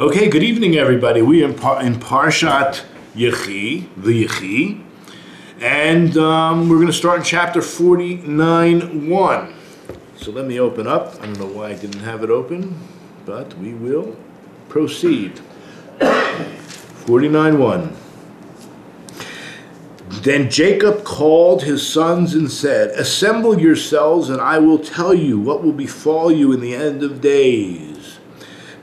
Okay, good evening, everybody. We are in Parsha VaYechi, and we're going to start in chapter 49:1. So let me open up. I don't know why I didn't have it open, but we will proceed. 49:1. Then Jacob called his sons and said, "Assemble yourselves, and I will tell you what will befall you in the end of days."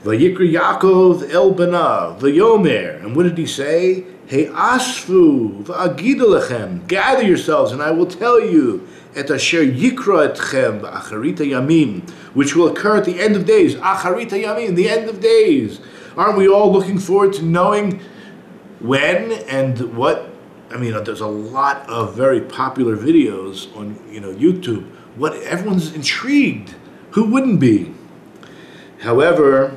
Vayikra Yaakov el banav v'yomer, and what did he say? Hey asfu v'agida lechem, gather yourselves, and I will tell you et asher yikra etchem v'acharita yamim, which will occur at the end of days. Acharita yamim, the end of days. Aren't we all looking forward to knowing when and what? I mean, there's a lot of very popular videos on YouTube. What everyone's intrigued. Who wouldn't be? However,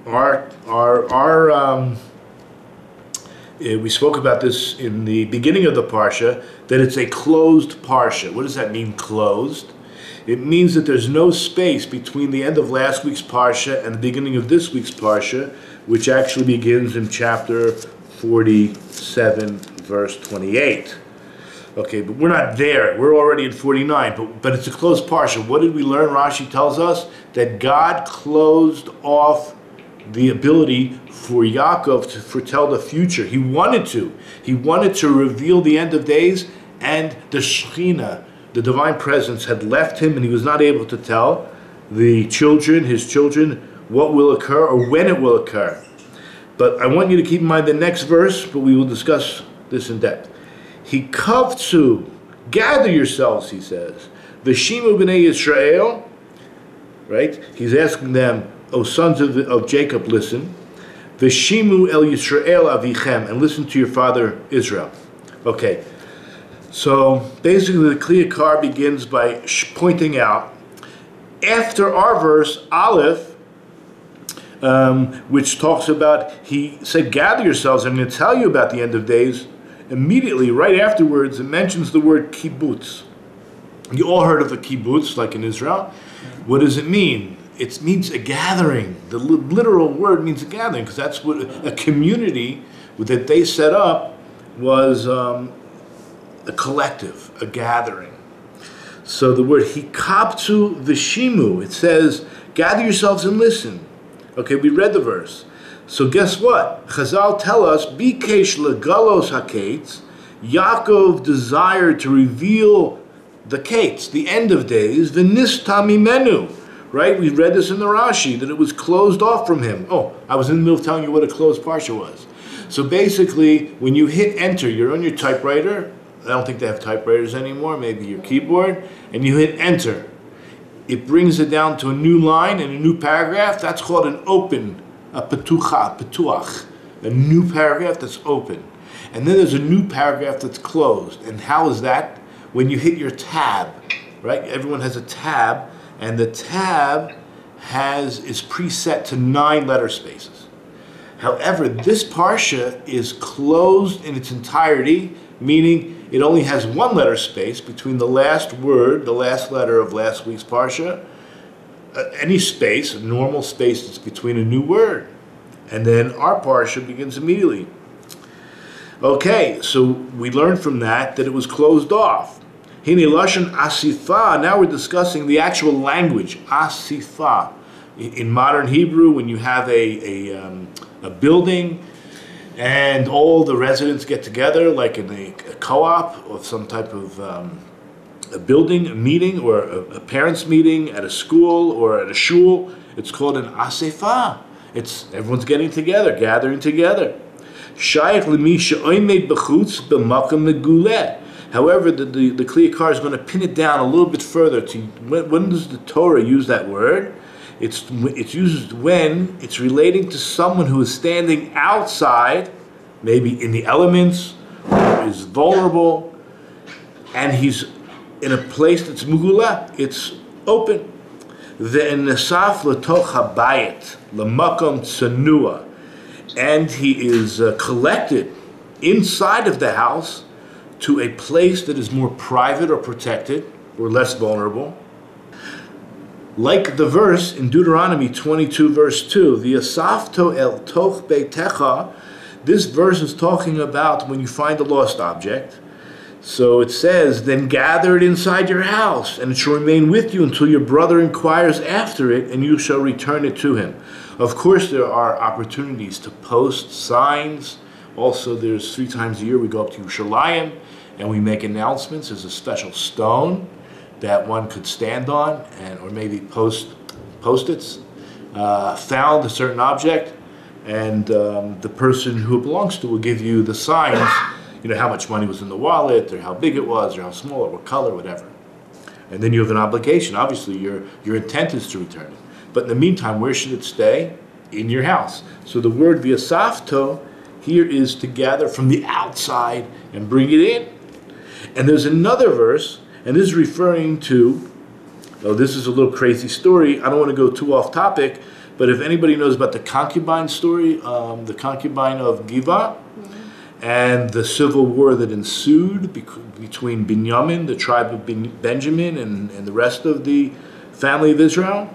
we spoke about this in the beginning of the Parsha, that it's a closed Parsha. What does that mean, closed? It means that there's no space between the end of last week's Parsha and the beginning of this week's Parsha, which actually begins in chapter 47, verse 28. Okay, but we're not there. We're already in 49, but it's a closed Parsha. What did we learn? Rashi tells us that God closed off the ability for Yaakov to foretell the future. He wanted to. He wanted to reveal the end of days, and the Shekhinah, the divine presence, had left him, and he was not able to tell his children, what will occur or when it will occur. But I want you to keep in mind the next verse, but we will discuss this in depth. He kavtzu, gather yourselves, he says. V'shimu b'nei Yisrael, right? He's asking them, O sons of Jacob, listen. V'shimu el Yisrael avichem, and listen to your father Israel. Okay, so basically the Kliyakar begins by pointing out, after our verse, Aleph, which talks about, he said, gather yourselves, I'm going to tell you about the end of days. Immediately, right afterwards, it mentions the word kibbutz. You all heard of a kibbutz, like in Israel. What does it mean? It means a gathering. The literal word means a gathering, because that's what a community that they set up was, a collective, a gathering. So the word hikabtzu v'shimu, it says, gather yourselves and listen. Okay, we read the verse. So guess what? Chazal tell us, Bikesh legalos hakates, Yaakov desired to reveal the kates, the end of days, v'nista mimenu. Right? We read this in the Rashi, that it was closed off from him. Oh, I was in the middle of telling you what a closed Parsha was. So basically, when you hit enter, you're on your typewriter. I don't think they have typewriters anymore, maybe your keyboard, and you hit enter. It brings it down to a new line and a new paragraph. That's called an open, a petuach, a new paragraph that's open. And then there's a new paragraph that's closed. And how is that? When you hit your tab, right? Everyone has a tab, and the tab is preset to 9 letter spaces. However, this Parsha is closed in its entirety, meaning it only has 1 letter space between the last word, the last letter of last week's Parsha. Any space, a normal space, that's between a new word. And then our Parsha begins immediately. Okay, so we learned from that it was closed off. Hine lashon asifa, now we're discussing the actual language, asifa. In modern Hebrew, when you have a building, and all the residents get together, like in a co-op or some type of a building, a meeting, or a parents' meeting at a school or at a shul, it's called an asefa. It's everyone's getting together, gathering together. Shaykh l'mi she'omed b'chutz b'makom meguleh. However, the Kliyakar is going to pin it down a little bit further. To when does the Torah use that word? It's used when it's relating to someone who is standing outside, maybe in the elements, or is vulnerable, and he's in a place that's mugula, it's open. Ve'nesaf l'toch habayit l'makom tsanua, and he is collected inside of the house to a place that is more private or protected or less vulnerable. Like the verse in Deuteronomy 22 verse 2, V'yasafto el toch beitecha, this verse is talking about when you find a lost object. So it says, then gather it inside your house, and it shall remain with you until your brother inquires after it, and you shall return it to him. Of course, there are opportunities to post signs. Also, there's 3 times a year we go up to Yerushalayim, and we make announcements. There's a special stone that one could stand on, or maybe post-its. Found a certain object, and the person who it belongs to will give you the signs, how much money was in the wallet, or how big it was, or how small, or what color, whatever. And then you have an obligation. Obviously, your intent is to return it. But in the meantime, where should it stay? In your house. So the word v'yasafto here is to gather from the outside and bring it in. And there's another verse, and this is referring to, this is a little crazy story. I don't want to go too off topic, but if anybody knows about the concubine story, the concubine of Giva, and the civil war that ensued between Binyamin, the tribe of Benjamin, and the rest of the family of Israel.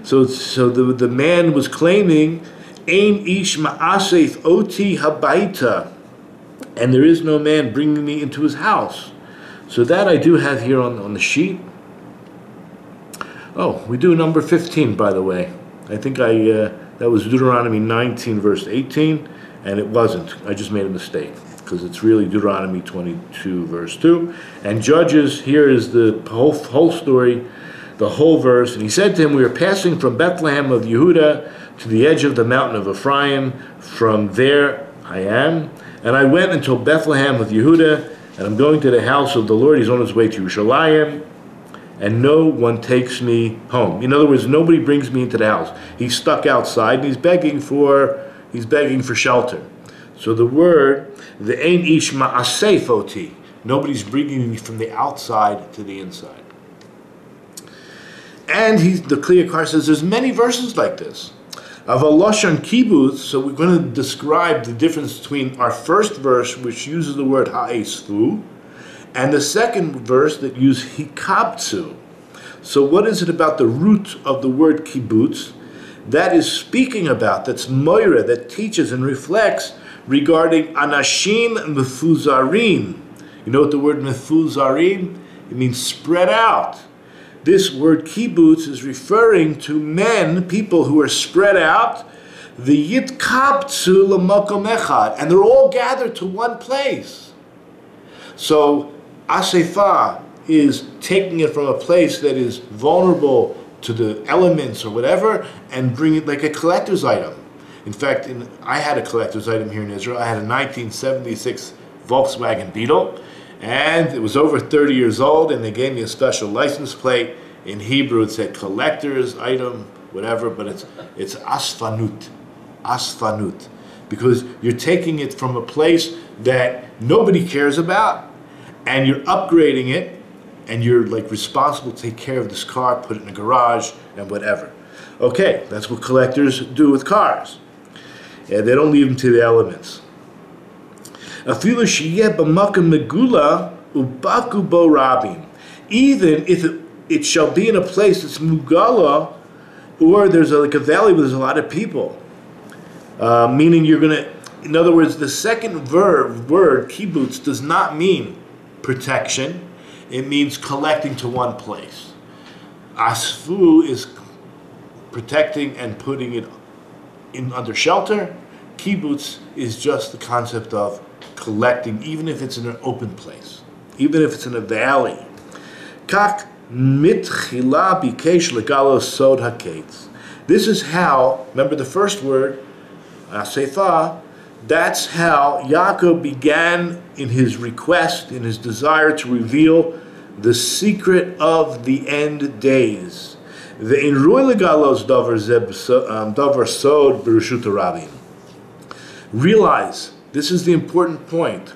So the man was claiming, Ein ish ma'asef oti habaita, and there is no man bringing me into his house. So that I do have here on the sheet. Oh, we do number 15, by the way. I think that was Deuteronomy 19, verse 18. And it wasn't. I just made a mistake, because it's really Deuteronomy 22, verse 2. And Judges, here is the whole story, the whole verse. And he said to him, we are passing from Bethlehem of Yehuda to the edge of the mountain of Ephraim. From there I am. And I went until Bethlehem of Yehuda, and I'm going to the house of the Lord. He's on his way to Yerushalayim, and no one takes me home. In other words, nobody brings me into the house. He's stuck outside, and he's begging for shelter. So the word, the ein ish ma'asef oti, nobody's bringing me from the outside to the inside. And the Kliyakar says there's many verses like this. Avaloshon kibbutz, so we're going to describe the difference between our first verse, which uses the word ha'esfu, and the second verse that uses hikabtsu. So what is it about the root of the word kibbutz that is speaking about, that's moira, that teaches and reflects regarding anashim mefuzarim? You know what the word mefuzarim? It means spread out. This word kibbutz is referring to men, people who are spread out, the yitkabtsu l'makom echad, and they're all gathered to one place. So asefa is taking it from a place that is vulnerable to the elements or whatever, and bring it like a collector's item. In fact, I had a collector's item here in Israel. I had a 1976 Volkswagen Beetle, and it was over 30 years old, and they gave me a special license plate. In Hebrew, it said collector's item, whatever, but it's asfanut, because you're taking it from a place that nobody cares about, and you're upgrading it, and you're like responsible to take care of this car, put it in a garage, and whatever. Okay, that's what collectors do with cars. And they don't leave them to the elements. Even if it shall be in a place that's mugala, or there's like a valley where there's a lot of people. Meaning you're going to, in other words, the second word, kibbutz, does not mean protection. It means collecting to one place. Asfu is protecting and putting it under shelter. Kibbutz is just the concept of collecting, even if it's in an open place, even if it's in a valley. Kak mitchila bikesh legalos sod haketz. This is how, remember the first word, asefa, that's how Yaakov began in his request, in his desire to reveal the secret of the end days. Realize, this is the important point.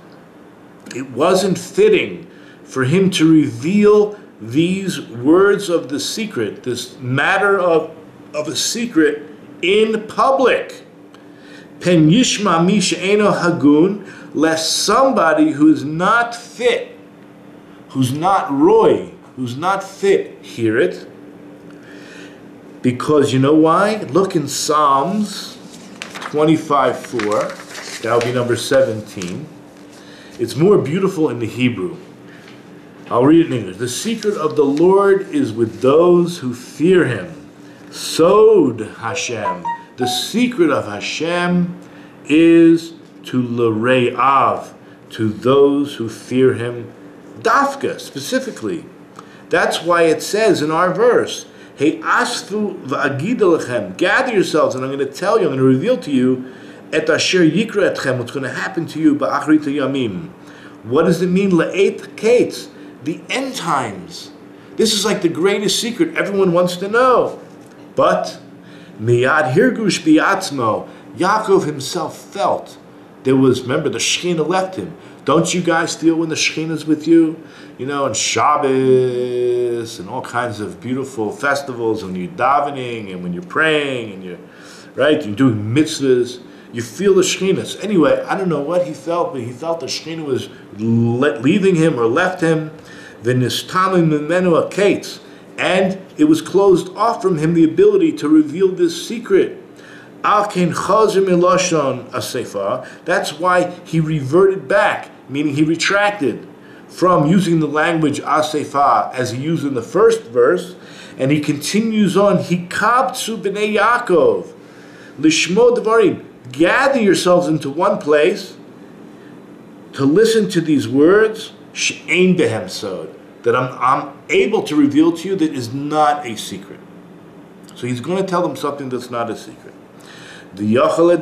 It wasn't fitting for him to reveal these words of the secret, this matter of a secret, in public. Pen yishma mi she'eno hagun, lest somebody who's not fit, who's not roy, who's not fit, hear it. Because you know why? Look in Psalms 25:4. That will be number 17. It's more beautiful in the Hebrew. I'll read it in English. The secret of the Lord is with those who fear him. Sod Hashem. The secret of Hashem is to l're'av, to those who fear him. Dafka, specifically. That's why it says in our verse, Hey asfu v'agid lechem. Gather yourselves, and I'm going to tell you, I'm going to reveal to you, et asher yikra etchem, what's going to happen to you ba'achrit yamim. What does it mean? La'et kates, the end times. This is like the greatest secret everyone wants to know. But miyad hirgush bi'atzmo, Yaakov himself felt there was, remember, the Shekhinah left him. Don't you guys feel when the Shekhinah's with you? You know, and Shabbos and all kinds of beautiful festivals, and you're davening and when you're praying and you're, right, you're doing mitzvahs, you feel the Shekhinah. So anyway, I don't know what he felt, but he felt the Shekhinah was leaving him or left him. V'nistamim mimenu akates, and it was closed off from him the ability to reveal this secret. That's why he reverted back, meaning he retracted from using the language Asefa as he used in the first verse, and he continues on, Hikabtsu b'nei Yaakov, lishmo devarim, gather yourselves into one place to listen to these words, she'ein behem sod, that I'm able to reveal to you that is not a secret. So he's going to tell them something that's not a secret. Something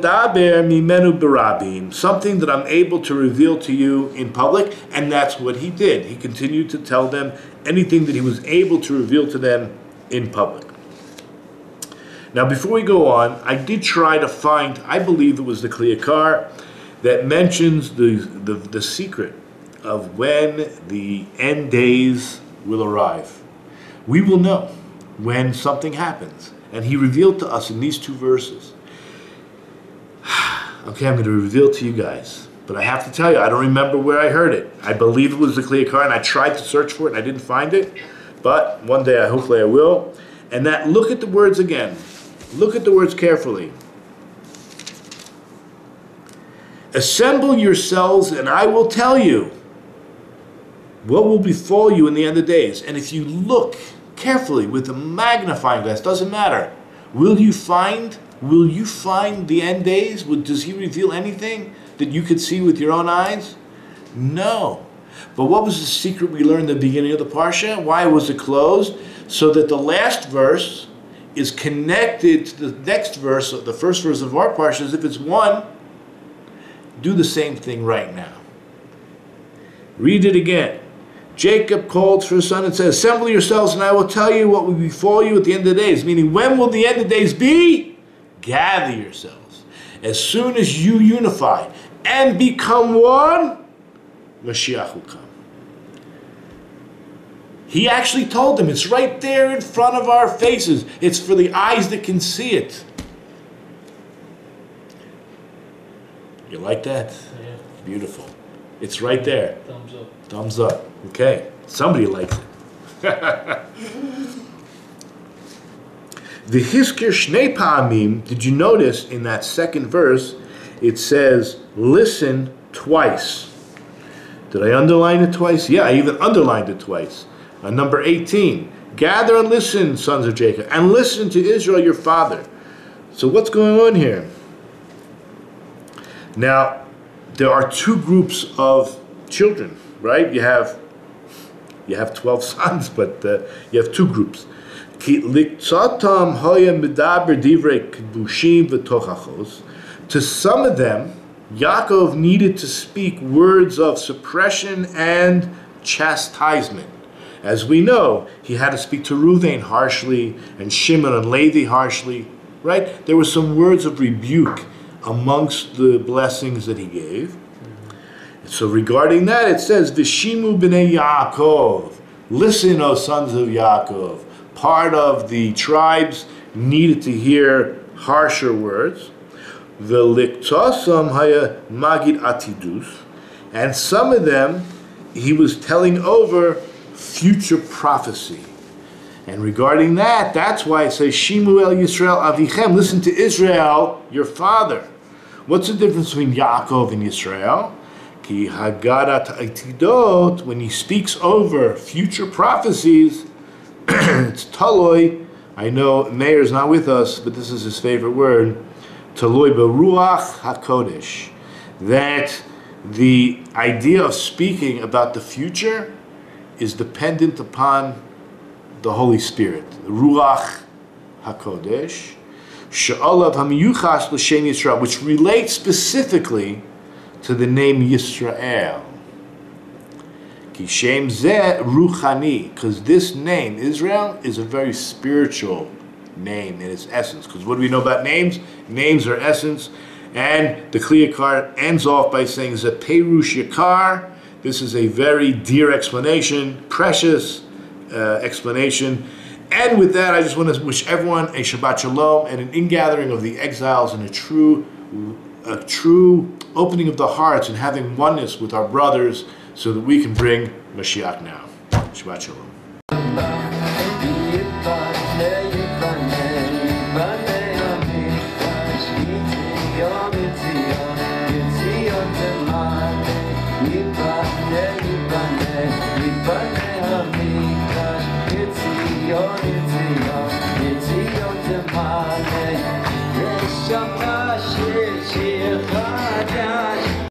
that I'm able to reveal to you in public, and that's what he did. He continued to tell them anything that he was able to reveal to them in public. Now, before we go on, I did try to find, I believe it was the Kliyakar, that mentions the secret of when the end days will arrive. We will know when something happens. And he revealed to us in these two verses. Okay, I'm going to reveal to you guys. But I have to tell you, I don't remember where I heard it. I believe it was the Kliyakar, and I tried to search for it, and I didn't find it. But one day, hopefully I will. And that, look at the words again. Look at the words carefully. Assemble yourselves, and I will tell you what will befall you in the end of days. And if you look carefully with a magnifying glass, doesn't matter. Will you find the end days? Does he reveal anything that you could see with your own eyes? No. But what was the secret we learned at the beginning of the Parsha? Why was it closed? So that the last verse is connected to the next verse, the first verse of our Parsha, as if it's one. Do the same thing right now. Read it again. Jacob called for his son and said, assemble yourselves and I will tell you what will befall you at the end of the days. Meaning, when will the end of days be? Gather yourselves. As soon as you unify and become one, Mashiach will come. He actually told them, it's right there in front of our faces. It's for the eyes that can see it. You like that? Yeah. Beautiful. It's right there. Thumbs up. Thumbs up. Okay. Somebody likes it. The Hiskir Shnei Pa'amim, did you notice in that second verse, it says, listen twice. Did I underline it twice? Yeah, I even underlined it twice. On number 18, gather and listen, sons of Jacob, and listen to Israel, your father. So what's going on here? Now, there are two groups of children, right? You have 12 sons, but you have two groups. To some of them, Yaakov needed to speak words of suppression and chastisement. As we know, he had to speak to Reuven harshly and Shimon and Levi harshly, right? There were some words of rebuke amongst the blessings that he gave. So regarding that, it says, Vishimu b'nei Yaakov. Listen, O sons of Yaakov. Part of the tribes needed to hear harsher words. V'liktosam haya magid atidus. And some of them, he was telling over future prophecy. And regarding that, that's why it says, Shimu el Yisrael avichem, listen to Israel, your father. What's the difference between Yaakov and Yisrael? Ki hagarat atidot, when he speaks over future prophecies, it's taloi. I know Meir's not with us, but this is his favorite word. Taloi beruach hakodesh. That the idea of speaking about the future is dependent upon the Holy Spirit, the Ruach HaKodesh, She'olav HaMiyuchas L'Shem Yisrael, which relates specifically to the name Yisrael. Ki Shem Zeh Ruchani, because this name, Israel, is a very spiritual name in its essence. Because what do we know about names? Names are essence. And the Kli Yakar ends off by saying Zeperush Yakar. This is a very dear explanation, precious explanation. And with that, I just want to wish everyone a Shabbat Shalom and an ingathering of the exiles and a true opening of the hearts and having oneness with our brothers so that we can bring Mashiach now. Shabbat Shalom.